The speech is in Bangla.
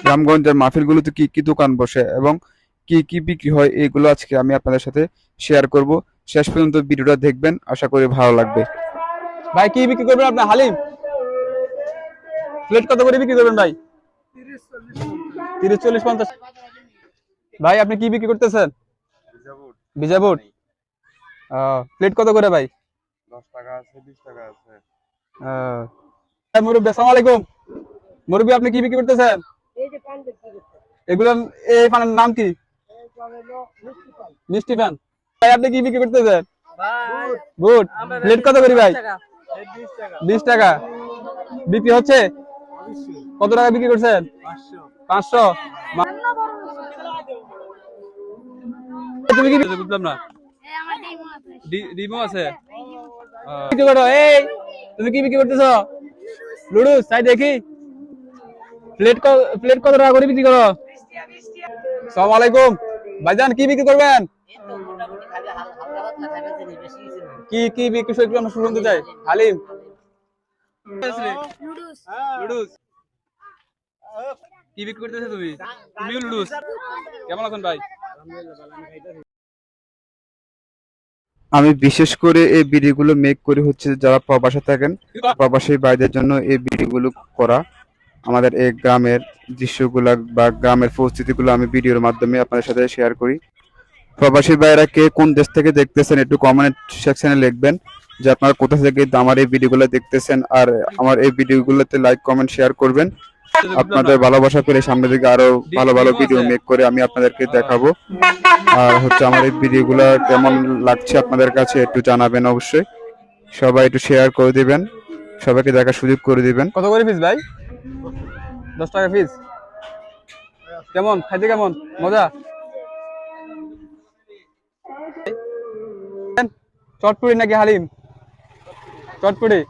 গ্রামগঞ্জের মাহফিলগুলোতে কি কি দোকান বসে এবং কি কি বিক্রি হয় এগুলো আজকে আমি আপনাদের সাথে শেয়ার করব। শেষ পর্যন্ত ভিডিওটা দেখবেন, আশা করি ভালো লাগবে। ভাই কি বিক্রি করবেন আপনি? হালিম প্লেট কত করে বিক্রি করবেন ভাই? 30, 40, 50। ভাই আপনি কি বিক্রি করতেছেন? বিজাবুট। প্লেট কত করে ভাই? 10 টাকা আছে, 20 টাকা আছে। মুরব্বী আসসালামু আলাইকুম। মুরব্বী আপনি কি বিক্রি করতেছেন? এগুলো এই পানের নাম কি? মিষ্টি পান। ভাই আপনি কি বিক্রি করতেছেন? বুট। প্লেট কত করে ভাই? 20 টাকা। বিক্রি হচ্ছে? কত টাকা বিক্রি করছেন? 500। তুমি কি বুঝলাম না। ডিমও আছে। বিক্রি করো। এই তুমি কি বিক্রি করতেছো? লুডুস তাই দেখি। প্লেট কত টাকা করে বিক্রি করো? আসসালামু আলাইকুম। ভাইজান কি বিক্রি করবেন? কি কি বিক্রি করবেন আমরা শুনতে চাই। হালিম, লুডুস। কি বিক্রি করতেছো তুমি? তুমিও লুডুস। কেমন আছেন ভাই? আমি বিশেষ করে এই ভিডিওগুলো মেক করি হচ্ছে যারা প্রবাসে থাকেন, প্রবাসী ভাইদের জন্য এই ভিডিওগুলো করা। আমাদের এই গ্রামের দৃশ্যগুলো বা গ্রামের পরিস্থিতিগুলো আমি ভিডিওর মাধ্যমে আপনাদের সাথে শেয়ার করি। প্রবাসী ভাইরা কে কোন দেশ থেকে দেখতেছেন একটু কমেন্ট সেকশনে লিখবেন যে আপনারা কোথা থেকে আমার এই ভিডিওগুলো দেখতেছেন, আর আমার এই ভিডিওগুলোতে লাইক কমেন্ট শেয়ার করবেন। আপনাদের ভালোবাসা পেলে সামনের দিকে আরো ভালো ভালো ভিডিও মেক করে আমি আপনাদেরকে দেখাবো। আর হচ্ছে আমার এই ভিডিওগুলো কেমন লাগছে আপনাদের কাছে একটু জানাবেন অবশ্যই। সবাই একটু শেয়ার করে দিবেন, সবাইকে দেখার সুযোগ করে দিবেন। কত করে পিস ভাই? 10 টাকা পিস। কেমন খাইতে, কেমন মজা? চটপুরি নাকি হালিম? চটপুরি।